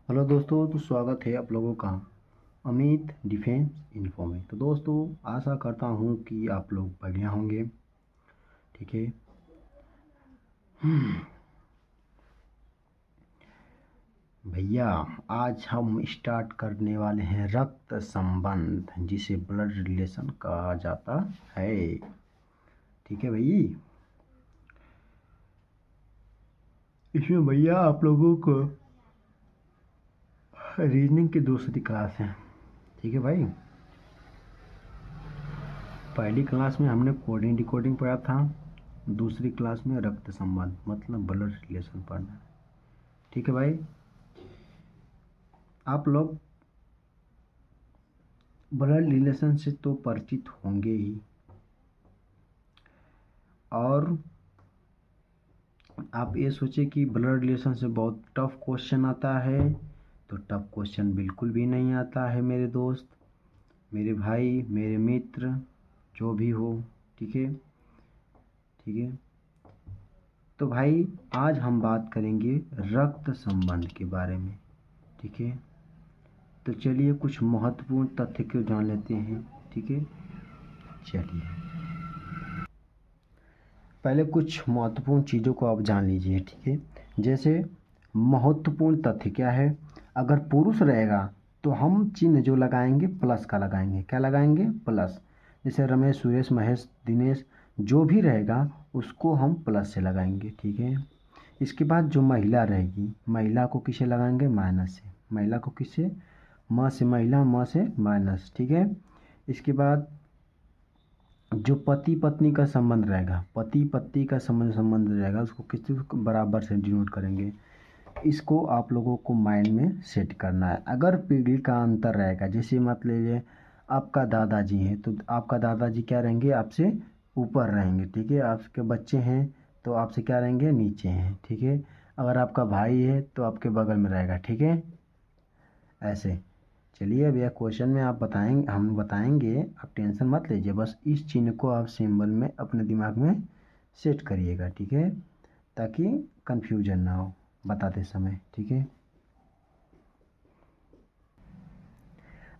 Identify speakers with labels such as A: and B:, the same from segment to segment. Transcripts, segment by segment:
A: Hello दोस्तों, तो स्वागत है आप लोगों का अमित डिफेंस इन्फो में। तो दोस्तों, आशा करता हूँ कि आप लोग बढ़िया होंगे। ठीक है। भैया, आज हम स्टार्ट करने वाले हैं रक्त संबंध, जिसे ब्लड रिलेशन कहा जाता है। ठीक है भाई। इसमें भैया आप लोगों को रीजनिंग की दूसरी क्लास है। ठीक है भाई। पहली क्लास में हमने कोडिंग डिकोडिंग पढ़ा था, दूसरी क्लास में रक्त संबंध मतलब ब्लड रिलेशन पढ़ना है। ठीक है भाई। आप लोग ब्लड रिलेशन से तो परिचित होंगे ही, और आप ये सोचे कि ब्लड रिलेशन से बहुत टफ क्वेश्चन आता है, तो टफ क्वेश्चन बिल्कुल भी नहीं आता है मेरे दोस्त, मेरे भाई, मेरे मित्र, जो भी हो। ठीक है। ठीक है। तो भाई, आज हम बात करेंगे रक्त संबंध के बारे में। ठीक है। तो चलिए कुछ महत्वपूर्ण तथ्य को जान लेते हैं। ठीक है। चलिए पहले कुछ महत्वपूर्ण चीज़ों को आप जान लीजिए। ठीक है। जैसे महत्वपूर्ण तथ्य क्या है, अगर पुरुष रहेगा तो हम चिन्ह जो लगाएंगे प्लस का लगाएंगे। क्या लगाएंगे? प्लस। जैसे रमेश, सुरेश, महेश, दिनेश, जो भी रहेगा उसको हम प्लस से लगाएंगे। ठीक है। इसके बाद जो महिला रहेगी, महिला को किसे लगाएंगे? माइनस से। महिला को किससे? म से महिला, म से माइनस। ठीक है। इसके बाद जो पति पत्नी का संबंध रहेगा, पति पत्नी का संबंध रहेगा, उसको किस बराबर से डिनोट करेंगे। इसको आप लोगों को माइंड में सेट करना है। अगर पीढ़ी का अंतर रहेगा, जैसे मत लीजिए आपका दादाजी हैं तो आपका दादाजी क्या रहेंगे? आपसे ऊपर रहेंगे। ठीक है। आपके बच्चे हैं तो आपसे क्या रहेंगे? नीचे हैं। ठीक है। अगर आपका भाई है तो आपके बगल में रहेगा। ठीक है। ऐसे। चलिए अब यह क्वेश्चन में आप बताएंगे, हम बताएंगे, आप टेंशन मत लीजिए, बस इस चिन्ह को आप सिंबल में अपने दिमाग में सेट करिएगा। ठीक है। ताकि कंफ्यूजन ना हो बताते समय। ठीक है।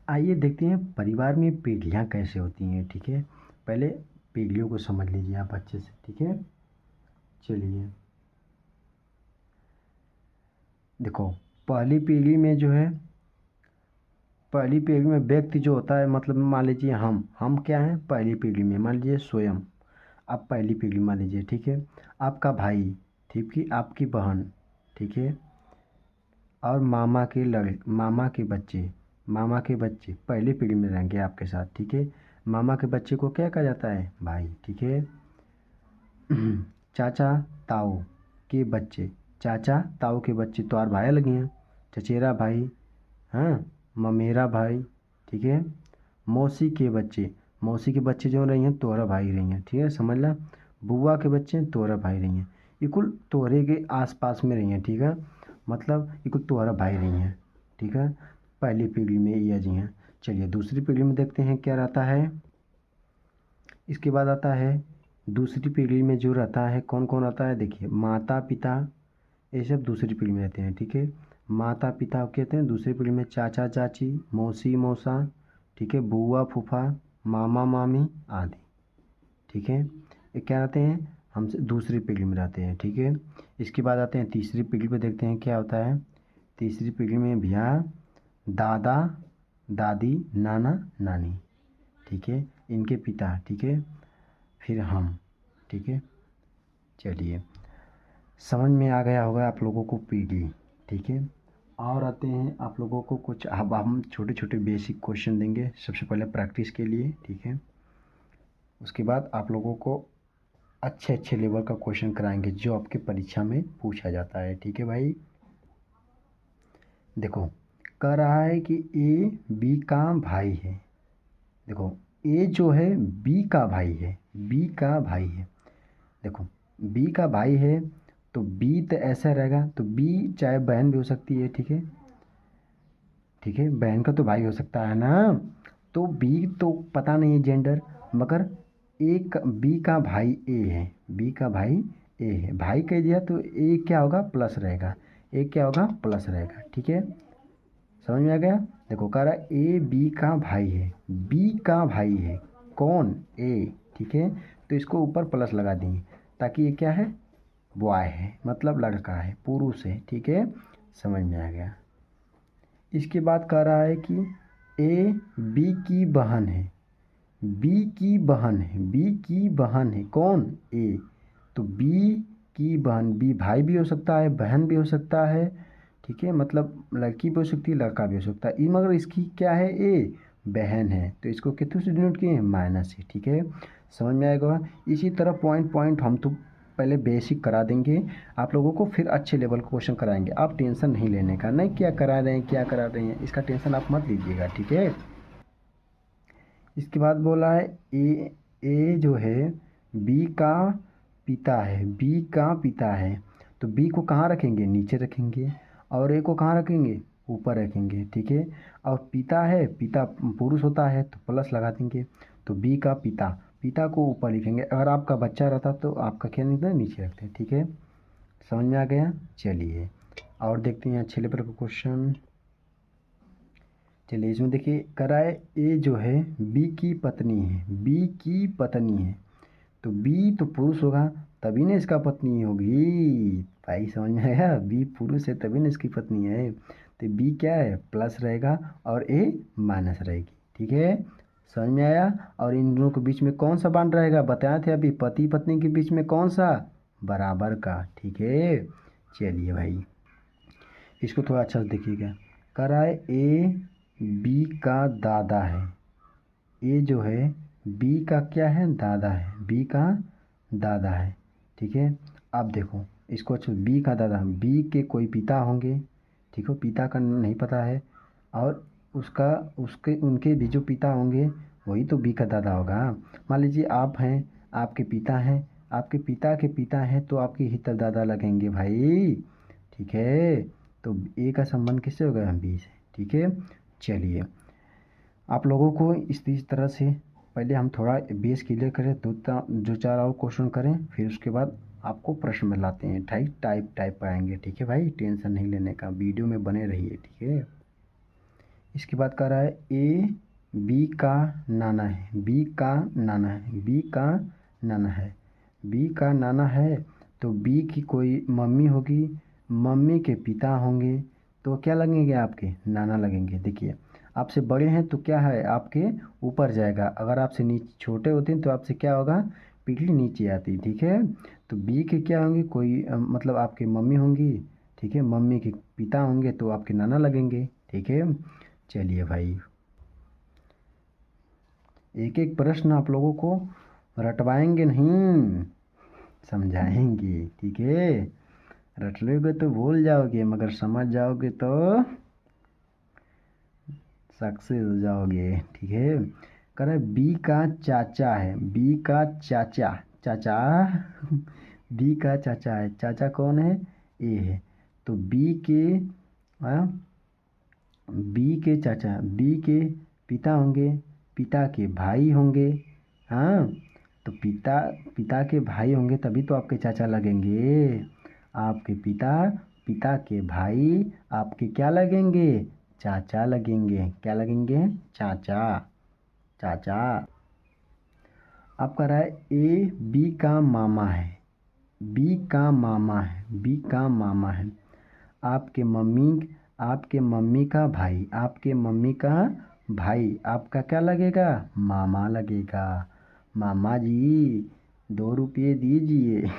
A: आइए देखते हैं परिवार में पीढ़ियाँ कैसे होती हैं। ठीक है। पहले पीढ़ियों को समझ लीजिए आप अच्छे से। ठीक है। चलिए देखो, पहली पीढ़ी में जो है, पहली पीढ़ी में व्यक्ति जो होता है, मतलब मान लीजिए हम क्या हैं पहली पीढ़ी में, मान लीजिए स्वयं आप पहली पीढ़ी मान लीजिए। ठीक है। आपका भाई, ठीक है, आपकी बहन, ठीक है, और मामा के बच्चे पहली पीढ़ी में रहेंगे आपके साथ। ठीक है। मामा के बच्चे को क्या कहा जाता है? भाई। ठीक है। चाचा ताऊ के बच्चे, चाचा ताऊ के बच्चे तो और भाई लगे हैं, चचेरा भाई, हाँ, ममेरा भाई। ठीक है। मौसी के बच्चे, मौसी के बच्चे जो रही हैं तोहरा भाई रही हैं। ठीक है, समझ ला। बुआ के बच्चे तोहरा भाई रही हैं, ये कुल तोहरे के आसपास में रही हैं। ठीक है। मतलब ये कुल तोहरा भाई रही हैं। ठीक है। पहली पीढ़ी में ये जी हैं। चलिए दूसरी पीढ़ी में देखते हैं क्या रहता है। इसके बाद आता है दूसरी पीढ़ी में जो रहता है, कौन कौन आता है देखिए, माता पिता, ये सब दूसरी पीढ़ी में रहते हैं। ठीक है। माता पिता कहते हैं दूसरी पीढ़ी में, चाचा चाची, मौसी मौसा, ठीक है, बुआ फूफा, मामा मामी आदि। ठीक है। ये क्या रहते हैं? हमसे दूसरी पीढ़ी में रहते हैं। ठीक है। इसके बाद आते हैं तीसरी पीढ़ी पे, देखते हैं क्या होता है। तीसरी पीढ़ी में भैया दादा दादी, नाना नानी, ठीक है, इनके पिता। ठीक है। फिर हम। ठीक है। चलिए समझ में आ गया होगा आप लोगों को पीढ़ी। ठीक है। और आते हैं आप लोगों को कुछ, अब हम छोटे छोटे बेसिक क्वेश्चन देंगे सबसे पहले प्रैक्टिस के लिए। ठीक है। उसके बाद आप लोगों को अच्छे अच्छे लेवल का क्वेश्चन कराएंगे जो आपके परीक्षा में पूछा जाता है। ठीक है भाई। देखो, कह रहा है कि ए बी का भाई है। देखो, ए जो है बी का भाई है, बी का भाई है। देखो, बी का भाई है तो बी तो ऐसा रहेगा, तो बी चाहे बहन भी हो सकती है। ठीक है। ठीक है, बहन का तो भाई हो सकता है ना। तो बी तो पता नहीं है जेंडर, मगर एक बी का भाई ए है, बी का भाई ए है, भाई कह दिया तो ए क्या होगा? प्लस रहेगा। ए क्या होगा? प्लस रहेगा। ठीक है। समझ में आ गया। देखो कह रहा है ए बी का भाई है, बी का भाई है कौन, ए, ठीक है। तो इसको ऊपर प्लस लगा देंगे ताकि ये क्या है, बॉय है, मतलब लड़का है, पुरुष है, ठीक है। समझ में आ गया। इसके बाद कह रहा है कि ए बी की बहन है, बी की बहन है, बी की बहन है कौन, ए। तो बी की बहन, बी भाई भी हो सकता है, बहन भी हो सकता है, ठीक है, मतलब लड़की भी हो सकती है, लड़का भी हो सकता है। मगर इसकी क्या है, ए बहन है, तो इसको कितने से डिनोट किए हैं, माइनस से, ठीक है। समझ में आएगा। इसी तरह पॉइंट पॉइंट हम तो पहले बेसिक करा देंगे आप लोगों को, फिर अच्छे लेवल का क्वेश्चन कराएंगे। आप टेंशन नहीं लेने का, नहीं क्या करा रहे हैं क्या करा रहे हैं, इसका टेंशन आप मत लीजिएगा, ठीक है। इसके बाद बोला है ए जो है बी का पिता है, बी का पिता है। तो बी को कहाँ रखेंगे, नीचे रखेंगे, और ए को कहाँ रखेंगे, ऊपर रखेंगे, ठीक है। और पिता है, पिता पुरुष होता है तो प्लस लगा देंगे। तो बी का पिता, पिता को ऊपर लिखेंगे, अगर आपका बच्चा रहता तो आपका क्या लिखना है, नीचे रखते हैं, ठीक है। समझ में आ गया। चलिए और देखते हैं अच्छे लेवल का क्वेश्चन। चलिए इसमें देखिए कराए ए जो है बी की पत्नी है, बी की पत्नी है। तो बी तो पुरुष होगा तभी ना इसका पत्नी होगी, भाई समझ में आया, बी पुरुष है तभी ना इसकी पत्नी है। तो बी क्या है, प्लस रहेगा और ए माइनस रहेगी, ठीक है। समझ में आया। और इन दोनों के बीच में कौन सा बांड रहेगा, बताए थे अभी, पति पत्नी के बीच में कौन सा, बराबर का, ठीक है। चलिए भाई इसको थोड़ा अच्छा से देखिएगा। कराए ए बी का दादा है, ए जो है बी का क्या है, दादा है, बी का दादा है, ठीक है। अब देखो इसको अच्छा, बी का दादा, बी के कोई पिता होंगे, ठीक है, पिता का नहीं पता है, और उसका उसके उनके भी जो पिता होंगे वही तो बी का दादा होगा। मान लीजिए आप हैं, आपके पिता हैं, आपके पिता के पिता हैं तो आपके ही तो दादा लगेंगे भाई, ठीक है। तो ए का संबंध किससे होगा, बी से, ठीक है। चलिए आप लोगों को इस तरह से पहले हम थोड़ा बेस क्लियर करें, जो चार और क्वेश्चन करें, फिर उसके बाद आपको प्रश्न में लाते हैं, टाइप पाएंगे, ठीक है भाई, टेंशन नहीं लेने का, वीडियो में बने रहिए, ठीक है। इसके बाद कह रहा है ए बी का नाना है, बी का नाना है, बी का नाना है, बी का नाना है। तो बी की कोई मम्मी होगी, मम्मी के पिता होंगे, तो क्या लगेंगे आपके, नाना लगेंगे। देखिए आपसे बड़े हैं तो क्या है, आपके ऊपर जाएगा, अगर आपसे नीचे छोटे होते हैं तो आपसे क्या होगा, पीढ़ी नीचे आती, ठीक है। तो बी के क्या होंगे, कोई मतलब आपके मम्मी होंगी, ठीक है, मम्मी के पिता होंगे तो आपके नाना लगेंगे, ठीक है। चलिए भाई एक एक प्रश्न आप लोगों को रटवाएंगे नहीं, समझाएंगे, ठीक है। रट लोगे तो भूल जाओगे, मगर समझ जाओगे तो सक्सेस हो जाओगे, ठीक है। कह रहे बी का चाचा है, बी का चाचा, चाचा बी का चाचा है, चाचा कौन है, ए है। तो बी के हाँ, बी के चाचा, बी के पिता होंगे, पिता के भाई होंगे, हाँ। तो पिता पिता के भाई होंगे तभी तो आपके चाचा लगेंगे, आपके पिता, पिता के भाई आपके क्या लगेंगे, चाचा लगेंगे, क्या लगेंगे, चाचा, चाचा। अब कह रहा है ए बी का मामा है, बी का मामा है, बी का मामा है। आपके मम्मी, आपके मम्मी का भाई, आपके मम्मी का भाई आपका क्या लगेगा, मामा लगेगा। मामा जी 2 रुपये दीजिए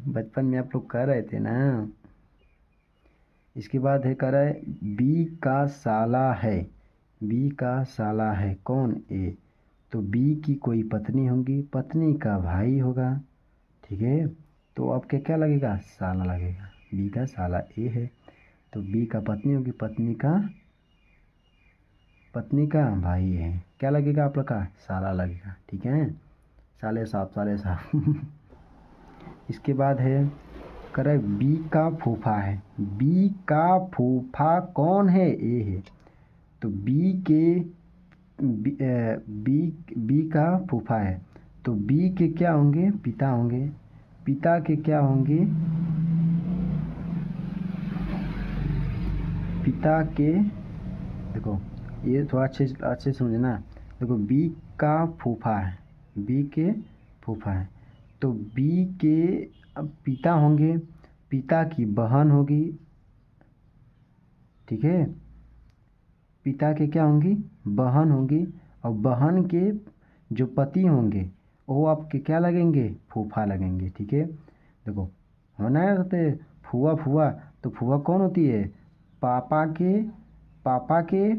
A: बचपन में आप लोग कह रहे थे ना। इसके बाद है कह रहा है बी का साला है, बी का साला है कौन, ए। तो बी की कोई पत्नी होगी, पत्नी का भाई होगा, ठीक है। तो आपके क्या लगेगा, साला लगेगा, बी का साला ए है। तो बी का पत्नी होगी, पत्नी का भाई है, क्या लगेगा आप लोग का, साला लगेगा, ठीक है। साले साहब, साले साहब इसके बाद है करे बी का फूफा है, बी का फूफा कौन है, ए है। तो बी के बी बी का फूफा है, तो बी के क्या होंगे, पिता होंगे, पिता के क्या होंगे, पिता के देखो ये थोड़ा अच्छे अच्छे समझना। देखो बी का फूफा है, बी के फूफा है, तो बी के अब पिता होंगे, पिता की बहन होगी, ठीक है, पिता के क्या होंगी, बहन होंगी, और बहन के जो पति होंगे वो आपके क्या लगेंगे, फूफा लगेंगे, ठीक है। देखो होना है कहते फुआ फुआ, तो फुआ कौन होती है, पापा के पापा के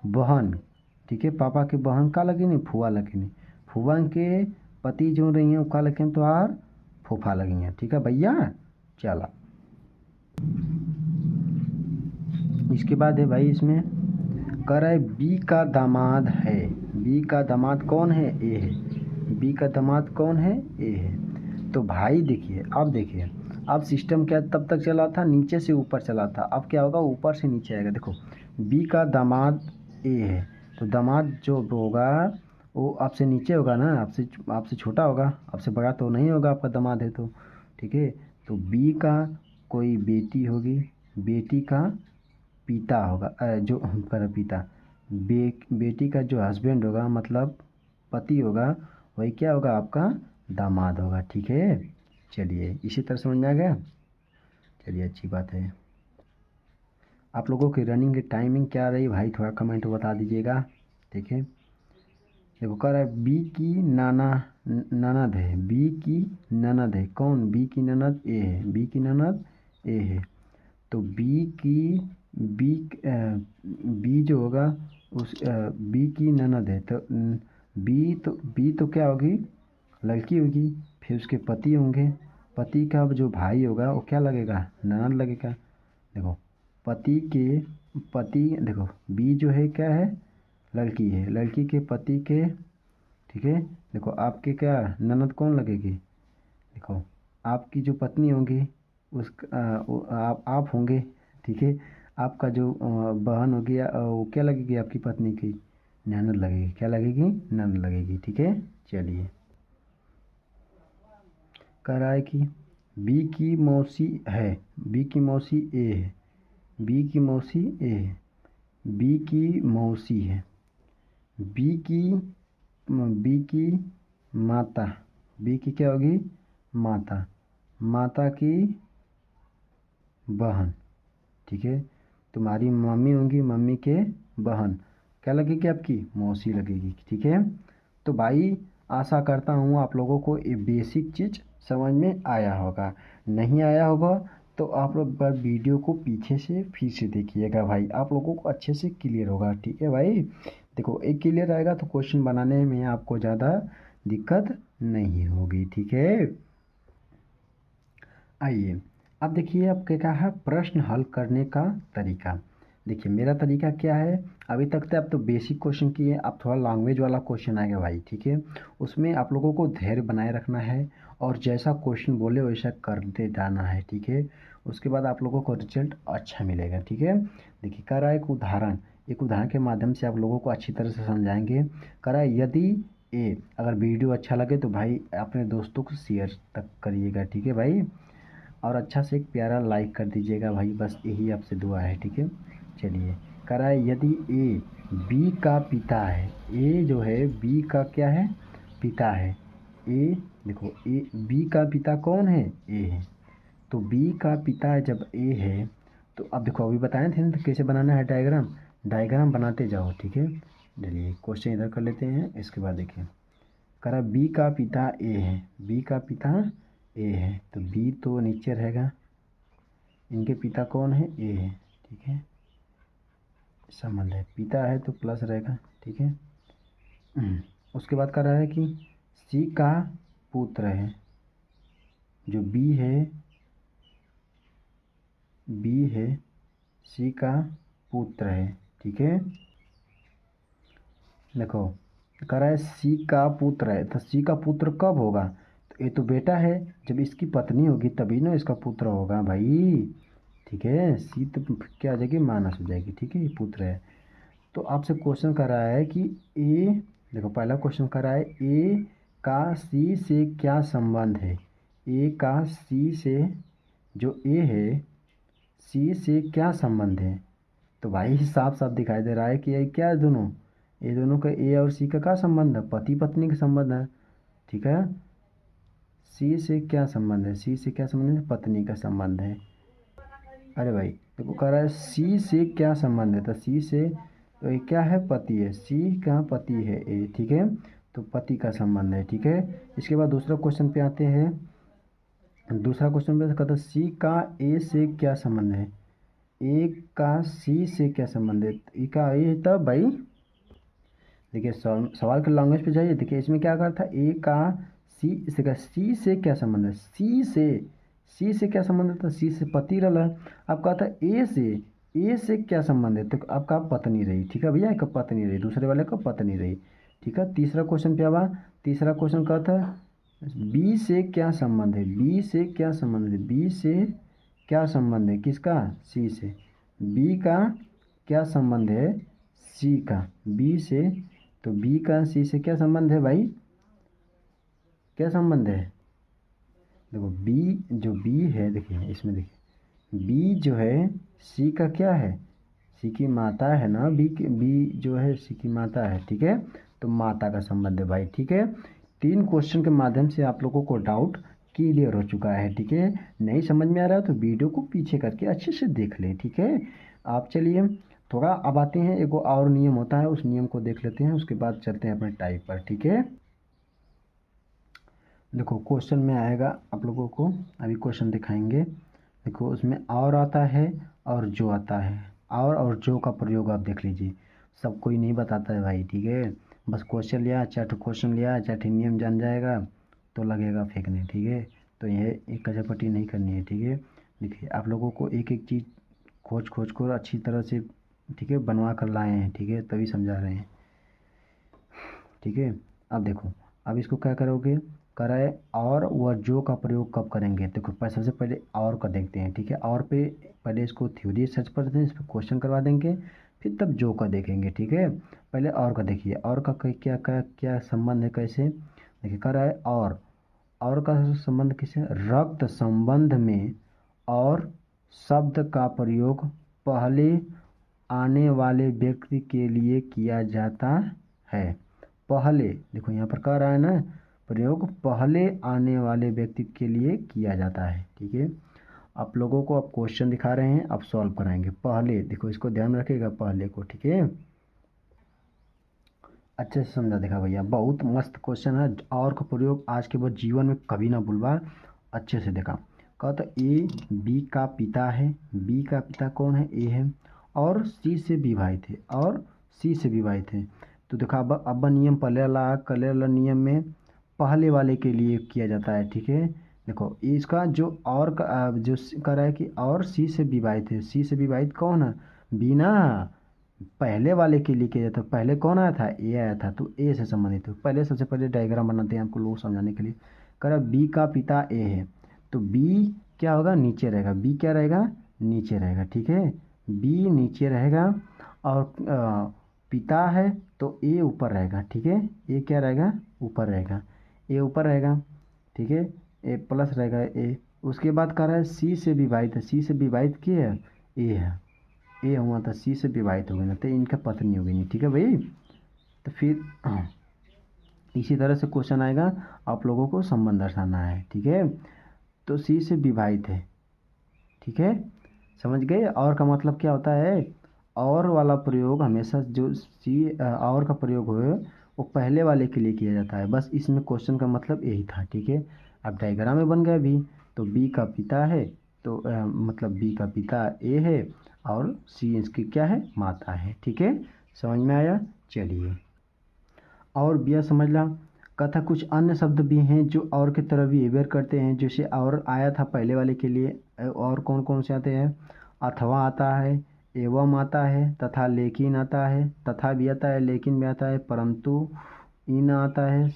A: बहन, ठीक है, पापा के बहन का लगेंगे, फुआ लगेंगे, फुआ के पति जो रही हैं वो का लगेंगे तो यार फूफा लगेंगे, ठीक है भैया। चला इसके बाद है भाई, इसमें कह रहा है बी का दामाद है, बी का दामाद कौन है, ए है, बी का दामाद कौन है, ए है। तो भाई देखिए अब देखिए, अब सिस्टम क्या तब तक चला था, नीचे से ऊपर चला था, अब क्या होगा, ऊपर से नीचे आएगा। देखो बी का दामाद ए है, तो दामाद जो होगा वो आपसे नीचे होगा ना, आपसे आपसे छोटा होगा, आपसे बड़ा तो नहीं होगा आपका दामाद है तो, ठीक है। तो बी का कोई बेटी होगी, बेटी का पिता होगा, जो पर पिता, बेटी का जो हस्बैंड होगा मतलब पति होगा, वही क्या होगा, आपका दामाद होगा, ठीक है। चलिए इसी तरह समझ में आ गया। चलिए अच्छी बात है। आप लोगों की रनिंग की टाइमिंग क्या रही भाई, थोड़ा कमेंट बता दीजिएगा, ठीक है। देखो कह रहा है बी की ननद है, बी की ननद है, कौन, बी की ननद ए है, बी की ननद ए है, तो बी की बी बी जो होगा उस बी की ननद है, तो बी तो क्या होगी, लड़की होगी, फिर उसके पति होंगे, पति का जो भाई होगा वो क्या लगेगा, ननद लगेगा। देखो पति के पति, देखो बी जो है क्या है, लड़की है, लड़की के पति के, ठीक है। देखो आपके क्या ननद कौन लगेगी, देखो आपकी जो पत्नी होंगी उस आप होंगे, ठीक है। आपका जो बहन होगी वो क्या लगेगी, आपकी पत्नी की ननद लगेगी, क्या लगेगी, ननद लगेगी, ठीक है। चलिए कह रहा है कि बी की मौसी है, बी की मौसी ए है, बी की मौसी ए है, बी की मौसी है, बी की बी की माता, बी की क्या होगी, माता, माता की बहन, ठीक है। तुम्हारी मम्मी होंगी, मम्मी के बहन क्या लगेगी, आपकी मौसी लगेगी, ठीक है। तो भाई आशा करता हूँ आप लोगों को ये बेसिक चीज़ समझ में आया होगा, नहीं आया होगा तो आप लोग बार वीडियो को पीछे से फिर से देखिएगा भाई, आप लोगों को अच्छे से क्लियर होगा, ठीक है भाई। देखो एक क्लियर आएगा तो क्वेश्चन बनाने में आपको ज़्यादा दिक्कत नहीं होगी, ठीक है। आइए अब देखिए अब क्या है, प्रश्न हल करने का तरीका। देखिए मेरा तरीका क्या है, अभी तक तो आप तो बेसिक क्वेश्चन किए, अब थोड़ा लैंग्वेज वाला क्वेश्चन आएगा भाई, ठीक है। उसमें आप लोगों को धैर्य बनाए रखना है और जैसा क्वेश्चन बोले वैसा करते जाना है, ठीक है। उसके बाद आप लोगों को रिजल्ट अच्छा मिलेगा, ठीक है। देखिए कह रहा है एक उदाहरण के माध्यम से आप लोगों को अच्छी तरह से समझाएंगे। कह रहा है यदि ए, अगर वीडियो अच्छा लगे तो भाई अपने दोस्तों को शेयर तक करिएगा, ठीक है भाई, और अच्छा से एक प्यारा लाइक कर दीजिएगा भाई, बस यही आपसे दुआ है, ठीक है। चलिए कह रहा है यदि ए बी का पिता है, ए जो है बी का क्या है, पिता है, ए देखो ए बी का पिता कौन है, ए है, तो बी का पिता जब ए है, तो अब देखो अभी बताए थे ना तो कैसे बनाना है डायग्राम, डायग्राम बनाते जाओ, ठीक है। चलिए क्वेश्चन इधर कर लेते हैं, इसके बाद देखिए कह रहा बी का पिता ए है, बी का पिता ए है, तो बी तो नीचे रहेगा, इनके पिता कौन है, ए है, ठीक है, संबंध है, पिता है तो प्लस रहेगा, ठीक है। उसके बाद कह रहा है कि सी का पुत्र है, जो बी है सी का पुत्र है, ठीक है। देखो कह रहा है सी का पुत्र है, तो सी का पुत्र कब होगा, तो ये तो बेटा है, जब इसकी पत्नी होगी तभी ना इसका पुत्र होगा भाई, ठीक है। सी तो क्या आ जाएगी, मानस हो जाएगी, ठीक है, ये पुत्र है। तो आपसे क्वेश्चन कर रहा है कि ए, देखो पहला क्वेश्चन कर रहा है ए का सी से क्या संबंध है, ए का सी से, जो ए है सी से क्या संबंध है, तो भाई साफ साफ दिखाई दे रहा है कि ये क्या है दोनों, ये दोनों का ए और सी का क्या संबंध है, पति पत्नी का संबंध है। ठीक है, सी से क्या संबंध है, सी से क्या संबंध है, पत्नी का संबंध है। अरे भाई देखो कह रहा है सी से क्या संबंध है, तो सी से तो ये क्या है, पति है, सी का पति है ए। ठीक है, तो पति का संबंध है। ठीक है, इसके बाद दूसरा क्वेश्चन पे आते हैं। दूसरा क्वेश्चन पे कहता है सी का ए से क्या संबंध है, ए का सी से क्या संबंध है, ई का ए तब भाई देखिए सवाल के लैंग्वेज पे जाइए। देखिए इसमें क्या कहा था, ए का सी से क्या संबंध है, सी से क्या संबंध था, सी से पति रहा। अब कहा था ए से क्या संबंध है, तो अब का पत्नी रही। ठीक है भैया, का पत्नी रही, दूसरे वाले का पत्नी रही। ठीक है, तीसरा क्वेश्चन पे आवा। तीसरा क्वेश्चन कहा था बी से क्या संबंध है, बी से क्या संबंध है, बी से क्या संबंध है, किसका, सी से। बी का क्या संबंध है, सी का, बी से। तो बी का सी से क्या संबंध है भाई, क्या संबंध है, देखो बी जो बी है, देखिए इसमें देखिए बी जो है सी का क्या है, सी की माता है ना, बी जो है सी की माता है। ठीक है, तो माता का संबंध है भाई। ठीक है, 3 क्वेश्चन के माध्यम से आप लोगों को डाउट क्लियर हो चुका है। ठीक है, नहीं समझ में आ रहा है तो वीडियो को पीछे करके अच्छे से देख ले। ठीक है, आप चलिए थोड़ा अब आते हैं, एक और नियम होता है, उस नियम को देख लेते हैं, उसके बाद चलते हैं अपने टाइप पर। ठीक है, देखो क्वेश्चन में आएगा आप लोगों को, अभी क्वेश्चन दिखाएंगे। देखो उसमें और आता है और जो आता है, और जो का प्रयोग आप देख लीजिए, सब कोई नहीं बताता है भाई। ठीक है, बस क्वेश्चन लिया, चाहे क्वेश्चन लिया, चाहे नियम जान जाएगा तो लगेगा फेंकने। ठीक है, तो यह एक कचरपट्टी नहीं करनी है। ठीक है, देखिए आप लोगों को एक एक चीज़ खोज खोज कर अच्छी तरह से, ठीक है, बनवा कर लाए हैं। ठीक है, तभी समझा रहे हैं। ठीक है, अब देखो, अब इसको क्या करोगे, कराए और व जो का प्रयोग कब करेंगे। देखो सबसे पहले और का देखते हैं। ठीक है, और पे पहले इसको थ्योरी सर्च करते हैं, इस पर क्वेश्चन करवा देंगे, फिर तब जो का देखेंगे। ठीक है, पहले और का देखिए, और का क्या क्या क्या संबंध है, कैसे देखिए, कराए और का संबंध किसे, रक्त संबंध में और शब्द का प्रयोग पहले आने वाले व्यक्ति के लिए किया जाता है। पहले देखो यहाँ पर कह रहा है ना, प्रयोग पहले आने वाले व्यक्ति के लिए किया जाता है। ठीक है, आप लोगों को अब क्वेश्चन दिखा रहे हैं, अब सॉल्व कराएंगे। पहले देखो, इसको ध्यान रखिएगा पहले को। ठीक है, अच्छे से समझा देखा भैया, बहुत मस्त क्वेश्चन है, और का प्रयोग आज के बाद जीवन में कभी ना भूलवा। अच्छे से देखा, कहा तो ए बी का पिता है, बी का पिता कौन है, ए है, और सी से विवाहित है, और सी से विवाहित है। तो देखा अब नियम पहले वाला नियम में पहले वाले के लिए किया जाता है। ठीक है, देखो इसका जो और का जो कह रहा है कि और सी से विवाहित है, सी से विवाहित कौन है, बी ना, पहले वाले के लिए किया जाता है। पहले कौन आया था, ए आया था, तो ए से संबंधित है। पहले सबसे पहले डायग्राम बनाते हैं आपको लोग समझाने के लिए। कह रहा बी का पिता ए है, तो बी क्या होगा, नीचे रहेगा, बी क्या रहेगा, नीचे रहेगा। ठीक है, बी नीचे रहेगा, और पिता है तो ए ऊपर रहेगा। ठीक है, ए क्या रहेगा, ऊपर रहेगा, ए ऊपर रहेगा। ठीक है, ए प्लस रहेगा ए। उसके बाद कह रहा है सी से विवाहित है, सी से विवाहित की है, ए है, ए हुआ था, सी से विवाहित हो गए ना, तो इनका पत्नी हो गई नहीं। ठीक है भाई, तो फिर इसी तरह से क्वेश्चन आएगा, आप लोगों को संबंध दर्शाना है। ठीक है, तो सी से विवाहित है। ठीक है, समझ गए, और का मतलब क्या होता है, और वाला प्रयोग हमेशा जो सी और का प्रयोग हो वो पहले वाले के लिए किया जाता है। बस इसमें क्वेश्चन का मतलब यही था। ठीक है, अब डायग्राम में बन गया बी, तो बी का पिता है, तो मतलब बी का पिता ए है, और सी इसकी क्या है, माता है। ठीक है, समझ में आया, चलिए और बिया समझ ला। कथा कुछ अन्य शब्द भी हैं जो और की तरह बिहेवियर करते हैं, जैसे और आया था पहले वाले के लिए, और कौन कौन से आते हैं, अथवा आता है, एवं आता है, तथा लेकिन आता है, तथा भी आता है, लेकिन भी आता है, परंतु इन आता है।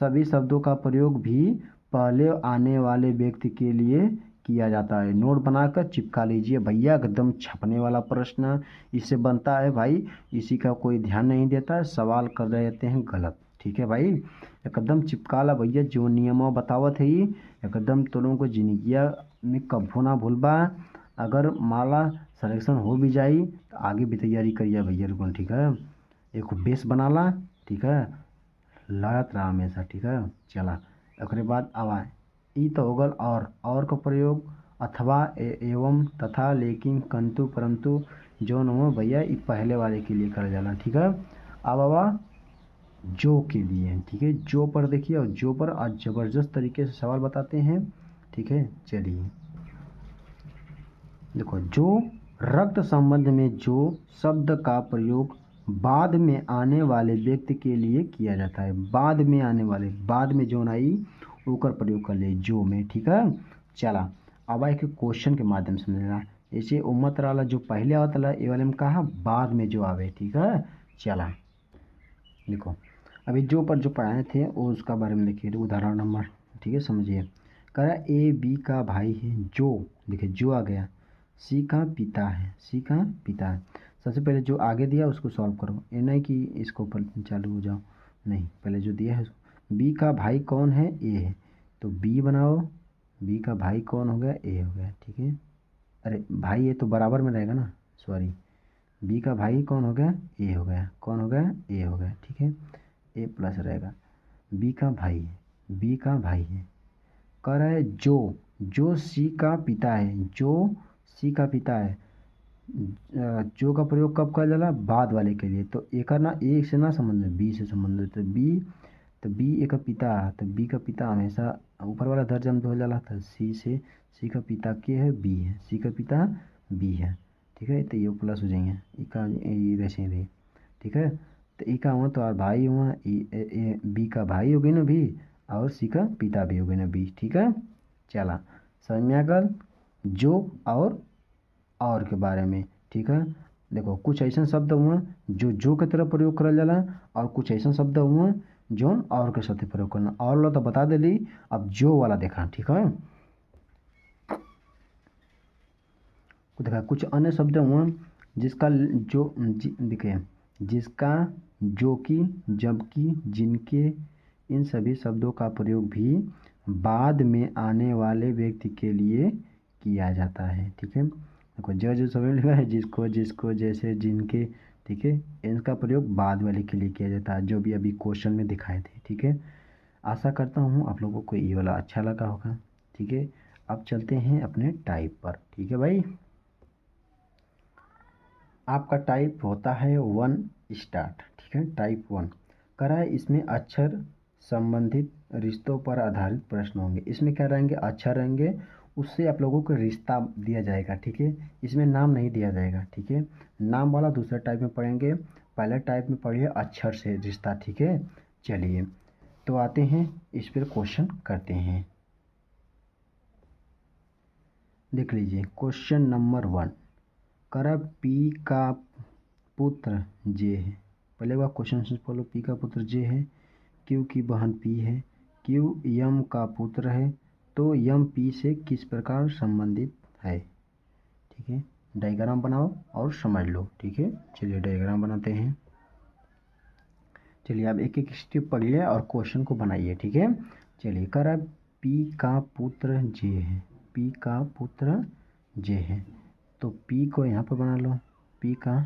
A: सभी शब्दों का प्रयोग भी पहले आने वाले व्यक्ति के लिए किया जाता है। नोट बनाकर चिपका लीजिए भैया, एकदम छपने वाला प्रश्न इससे बनता है भाई, इसी का कोई ध्यान नहीं देता है, सवाल कर रहे रहते हैं गलत। ठीक है भाई, एकदम चिपका ला भैया, जो नियमों बतावत है ही एकदम तो लोगों को जिंदगिया में कभू ना भूलबा। अगर माला सिलेक्शन हो भी जाई तो आगे भी तैयारी करिए भैया लोगन, ठीक है। एक बेस बना ला, ठीक है, लागत रहा हमेशा, ठीक है। चला ओकरे बाद आवा ई तो हो गल और का प्रयोग अथवा एवं तथा लेकिन किंतु परंतु जो न हो भैया ये पहले वाले के लिए कर जाला, ठीक है। अब आवा जो के लिए, ठीक है। जो पर देखिए, और जो पर आज ज़बरदस्त तरीके से सवाल बताते हैं, ठीक है। चलिए देखो, जो रक्त संबंध में जो शब्द का प्रयोग बाद में आने वाले व्यक्ति के लिए किया जाता है, बाद में आने वाले, बाद में जो आई ओकर प्रयोग कर ले जो में, ठीक है। चला अब एक क्वेश्चन के माध्यम से समझना, जैसे उम्मत वाला जो पहले आवत रहा ये वाले में कहा बाद में जो आवे, ठीक है। चला देखो, अभी जो पर जो पढ़ाए थे वो उसका बारे में देखिए, उदाहरण नंबर, ठीक है, समझिए। कह ए बी का भाई है जो, देखिए जो आ गया, सी का पिता है, सी का पिता है। सबसे पहले जो आगे दिया उसको सॉल्व करो, ये नहीं कि इसको ऊपर चालू हो जाओ, नहीं, पहले जो दिया है। बी का भाई कौन है, ए है, तो बी बनाओ। बी का भाई कौन हो गया, ए हो गया, ठीक है। अरे भाई ये तो बराबर में रहेगा ना, सॉरी। बी का भाई कौन हो गया, ए हो गया, कौन हो गया, ए हो गया, ठीक है। ए प्लस रहेगा, बी का भाई है, बी का भाई है। कह रहा है जो सी का पिता है, जो सी का पिता है। जो का प्रयोग कब कर जाला, बाद वाले के लिए, तो एक ना ए से ना संबंध है, बी से संबंध है, तो बी ए का पिता, तो बी का पिता हमेशा ऊपर वाला दर्जन में हो जाला, तो सी से, सी का पिता के है, बी है, सी का पिता बी है, ठीक है। तो ये प्लस हो जाएंगे, ई का ये वैसे ही रही, ठीक है। तो ई का हुआ तो और भाई हुआ, बी का भाई हो गई ना बी, और सी का पिता भी हो गई ना बी, ठीक है। चला समझ में आ गल जो और के बारे में, ठीक है। देखो कुछ ऐसा शब्द हुआ जो के तरह प्रयोग करल जाला, और कुछ ऐसा शब्द हुआ जो और के साथ प्रयोग करना, और लो तो बता देली, अब जो वाला देखा, ठीक है। देखा कुछ अन्य शब्द हुआ जिसका देखिए, जिसका, जो कि, जबकि, जिनके, इन सभी शब्दों का प्रयोग भी बाद में आने वाले व्यक्ति के लिए किया जाता है, ठीक है। देखो जो शब्द लिखा है, जिसको, जिसको, जैसे, जिनके, ठीक है, इनका प्रयोग बाद वाले के लिए किया जाता है, जो भी अभी क्वेश्चन में दिखाए थे, ठीक है। आशा करता हूँ आप लोगों को ये वाला अच्छा लगा होगा, ठीक है। अब चलते हैं अपने टाइप पर, ठीक है भाई। आपका टाइप होता है 1 स्टार्ट, ठीक है, टाइप 1 करा है। इसमें अक्षर संबंधित रिश्तों पर आधारित प्रश्न होंगे। इसमें क्या रहेंगे, अक्षर रहेंगे, उससे आप लोगों को रिश्ता दिया जाएगा, ठीक है। इसमें नाम नहीं दिया जाएगा, ठीक है। नाम वाला दूसरे टाइप में पढ़ेंगे, पहले टाइप में पढ़िए अक्षर से रिश्ता, ठीक है। चलिए तो आते हैं इस पर क्वेश्चन करते हैं। देख लीजिए क्वेश्चन नंबर 1 करा पी का पुत्र जे है। पहले वह क्वेश्चन से बोलो, पी का पुत्र जे है, क्यू की बहन पी है, क्यू यम का पुत्र है, तो यम पी से किस प्रकार संबंधित है, ठीक है। डायग्राम बनाओ और समझ लो, ठीक है। चलिए डायग्राम बनाते हैं। चलिए आप एक एक स्टेप पढ़िए और क्वेश्चन को बनाइए, ठीक है। चलिए करा पी का पुत्र जे है, पी का पुत्र जे है, तो पी को यहाँ पर बना लो, पी का,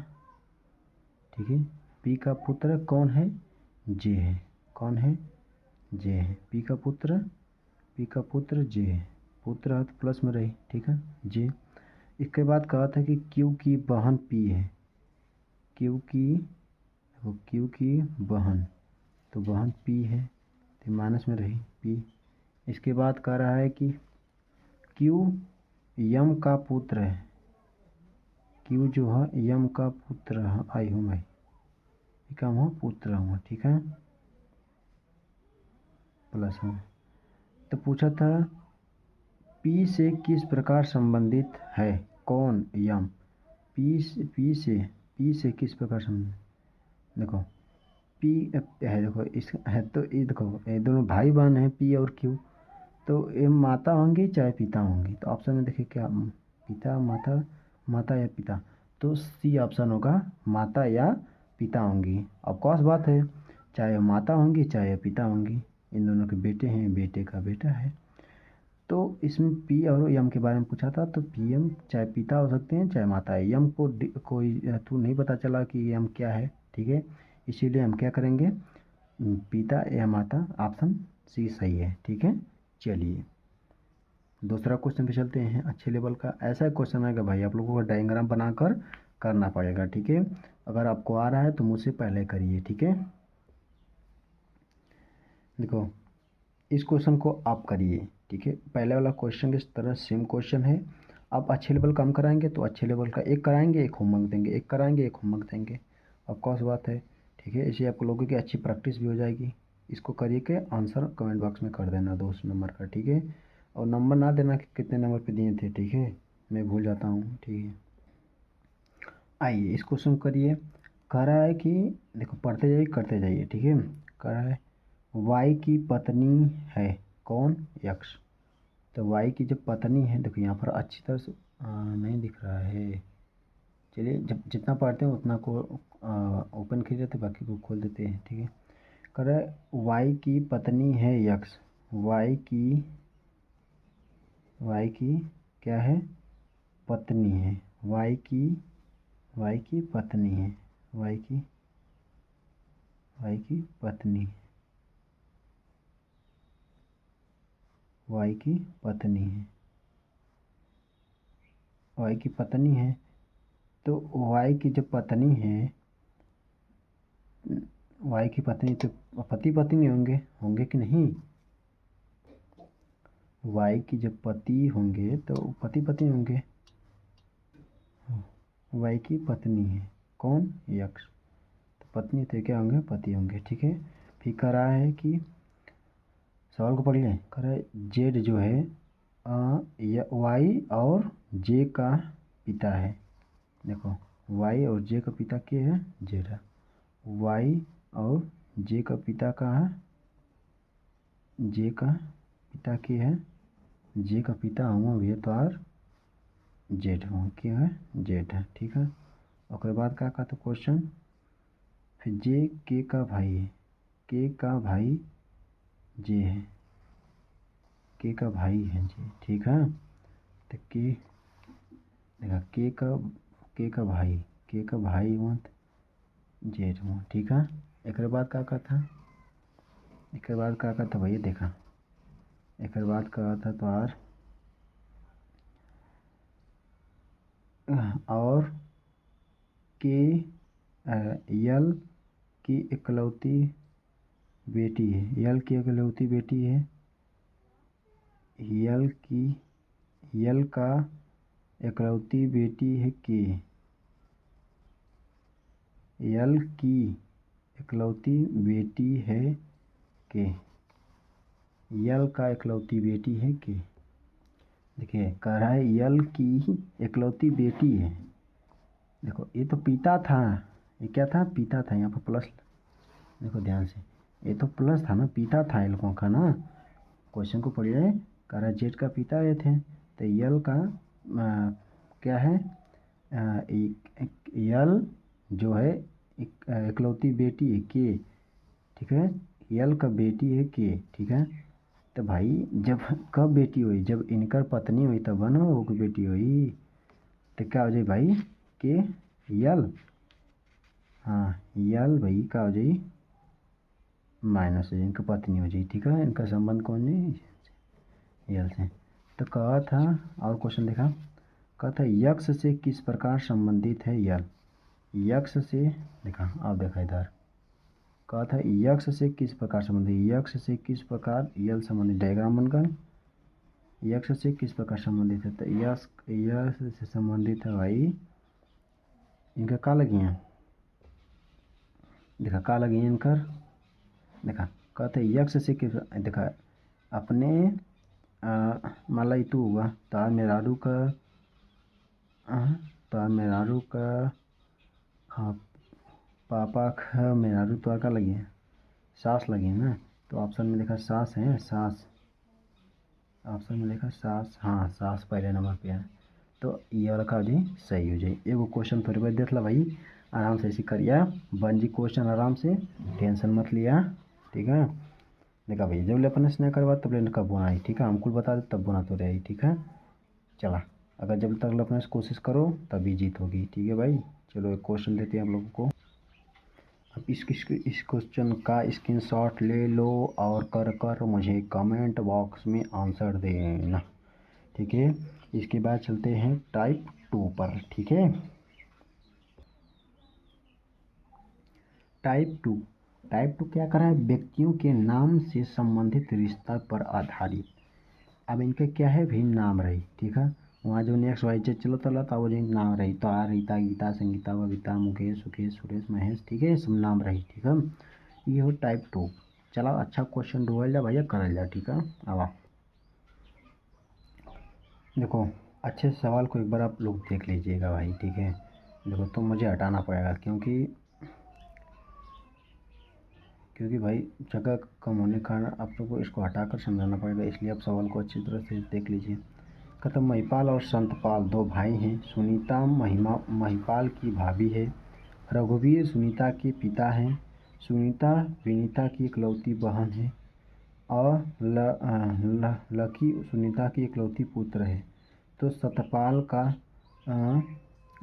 A: ठीक है। पी का पुत्र कौन है, जे है, कौन है, जे है, पी का पुत्र, पी का पुत्र जे है, पुत्र है तो प्लस में रही, ठीक है, जे। इसके बाद कहा था कि क्यू की बहन पी है, क्यू की, क्यू की बहन, तो बहन पी है तो माइनस में रही पी। इसके बाद कह रहा है कि क्यू यम का पुत्र है, क्यू जो है यम का पुत्र है, आई हूँ मैं, क्या हुआ, पुत्र हुआ, ठीक है, प्लस में। तो पूछा था पी से किस प्रकार संबंधित है, कौन, यम, पी से किस प्रकार संबंधित, देखो पी है, देखो इस है, तो ये देखो ये दोनों भाई बहन हैं पी और क्यू, तो ये माता होंगी चाहे पिता होंगी, तो ऑप्शन में देखिए क्या, पिता, माता, माता या पिता, तो सी ऑप्शन होगा, माता या पिता होंगी। अब कौन बात है, चाहे माता होंगी चाहे पिता होंगी, इन दोनों के बेटे हैं, बेटे का बेटा है। तो इसमें पी और यम के बारे में पूछा था, तो पी एम चाहे पिता हो सकते हैं चाहे माता है। यम को कोई तो नहीं पता चला कि यम क्या है, ठीक है, इसीलिए हम क्या करेंगे, पिता या माता, ऑप्शन सी सही है, ठीक है। चलिए दूसरा क्वेश्चन पे चलते हैं। अच्छे लेवल का ऐसा क्वेश्चन है कि भाई आप लोगों को डायग्राम बनाकर करना पड़ेगा, ठीक है। अगर आपको आ रहा है तो मुझसे पहले करिए, ठीक है। देखो इस क्वेश्चन को आप करिए, ठीक है। पहले वाला क्वेश्चन की तरह सेम क्वेश्चन है। आप अच्छे लेवल काम कराएंगे तो अच्छे लेवल का एक कराएंगे, एक होमवर्क देंगे, एक कराएंगे एक होमवर्क देंगे, अब कौन सी बात है, ठीक है। इससे आप लोगों की अच्छी प्रैक्टिस भी हो जाएगी। इसको करिए के आंसर कमेंट बॉक्स में कर देना 2 नंबर का, ठीक है। और नंबर ना देना कि कितने नंबर पे दिए थे, ठीक है, मैं भूल जाता हूँ, ठीक है। आइए इस क्वेश्चन को करिए। कह रहा है कि देखो पढ़ते जाइए करते जाइए, ठीक है। कह रहा है वाई की पत्नी है कौन, यक्ष। तो वाई की जब पत्नी है, देखो यहाँ पर अच्छी तरह से नहीं दिख रहा है। चलिए जब जितना पढ़ते हैं उतना को ओपन किए जाते, बाकी को खोल देते हैं, ठीक है। कह रहा है वाई की पत्नी है यक्ष। वाई की क्या है, पत्नी है। वाई की पत्नी है। वाई की पत्नी, वाई की पत्नी है। वाई की पत्नी है, तो वाई की जो पत्नी है, वाई की पत्नी तो पति पत्नी होंगे, होंगे कि नहीं। वाई की जब पति होंगे तो पति पत्नी होंगे। वाई की पत्नी है कौन, यक्ष। तो पत्नी तो क्या होंगे, पति होंगे, ठीक है। फिर कह रहा है कि सवाल को पढ़ लें। कह रहा है जेड जो है वाई और जे का पिता है। देखो वाई और जे का पिता क्या है, जेड है। वाई और जे का पिता का है, जे का पिता के है, जे का पिता हुआ ये तो आर जेड हुआ क्या है, जेड है, ठीक है। और बाद क्या कहा था क्वेश्चन, फिर जे के का भाई है, के का भाई जे है, के का भाई है जे, ठीक है। तो के देखा के का भाई हुआ जेड हुआ, ठीक है। एक बाद क्या कहा था, एक बाद क्या कहा था भैया, देखा एक बाद कहा था तो आर और के यल की इकलौती बेटी है, यल की इकलौती बेटी है। यल का इकलौती बेटी है के, यल की इकलौती बेटी है के, यल का इकलौती बेटी है के। देखिए कह रहा है यल की इकलौती बेटी है। देखो ये तो पिता था, ये क्या था, पिता था, यहाँ पर प्लस, देखो ध्यान से, ये तो प्लस था ना, पिता था इन लोगों का ना। क्वेश्चन को पढ़िए, कह रहा है जेड का पिता ये थे, तो यल का क्या है, यल जो है इकलौती बेटी है के, ठीक है। यल का बेटी है के, ठीक है। तो भाई जब कब बेटी हुई, जब इनकर पत्नी हुई तब न वो की बेटी हुई। तो क्या हो जाए भाई, के यल, हाँ यल भाई क्या हो जाए, माइनस हो जाए, इनका पत्नी हो जाए, ठीक है। इनका संबंध कौन है, यल से। तो कहा था, और क्वेश्चन देखा, कहा था यक्ष से किस प्रकार संबंधित है यल। यक्ष से देखा, आप देखा इधर, कहा था यक्ष से किस प्रकार संबंधित, यक्ष से किस प्रकार यल संबंधित, डायग्राम बनकर यक्ष से किस प्रकार संबंधित है। तो यक्ष से संबंधित है भाई, इनका का लगी हैं, देखा का लगी हैं इनकर, देखा कहते यक्ष से किस, देखा अपने मान ला तू हुआ तार मेरारू का, तार मेरारू का, हाँ पापा का मेरारू तो का लगी है, सास लगी है ना। तो ऑप्शन में लिखा सास है, सास, ऑप्शन में लिखा सास, हाँ सास पहले नंबर पे है। तो ये वाला का जी सही हो जाए। एगो क्वेश्चन थोड़ी बहुत देख ला भाई, आराम से ऐसे करिया, बन जी क्वेश्चन आराम से, टेंशन मत लिया, ठीक है। देखा भाई, जब ले अपने स्नेह करवा तब ले कब बोना है, ठीक है, हमको बता दे तब बोना तो रहे, ठीक है। चला, अगर जब तक अपने से कोशिश करो तभी जीत होगी, ठीक है भाई। चलो एक क्वेश्चन देते हैं हम लोगों को। अब इस क्वेश्चन का स्क्रीनशॉट ले लो और कर कर मुझे कमेंट बॉक्स में आंसर देना, ठीक है। इसके बाद चलते हैं टाइप 2 पर, ठीक है। टाइप 2 क्या कर रहा है, व्यक्तियों के नाम से संबंधित रिश्ता पर आधारित। अब इनका क्या है भी नाम रही, ठीक है। वहाँ जो नेक्स्ट वाई जेड चलो तला था वो जो नाम रही तो रीता गीता संगीता बबीता मुकेश सुकेश सुरेश महेश, ठीक है, सब नाम रही, ठीक है। ये हो टाइप 2। चला अच्छा क्वेश्चन ढूंढ जा भैया, कर जा, ठीक है। अब देखो, अच्छे से सवाल को एक बार आप लोग देख लीजिएगा भाई, ठीक है। देखो तो मुझे हटाना पड़ेगा क्योंकि भाई जगह कम होने के कारण आप लोग को इसको हटाकर समझाना पड़ेगा, इसलिए आप सवाल को अच्छी तरह से देख लीजिए। कहता महिपाल और संतपाल दो भाई हैं। सुनीता महिपाल की भाभी है। रघुवीर सुनीता के पिता हैं। सुनीता विनीता की इकलौती बहन है और लकी सुनीता की इकलौती पुत्र है। तो सतपाल का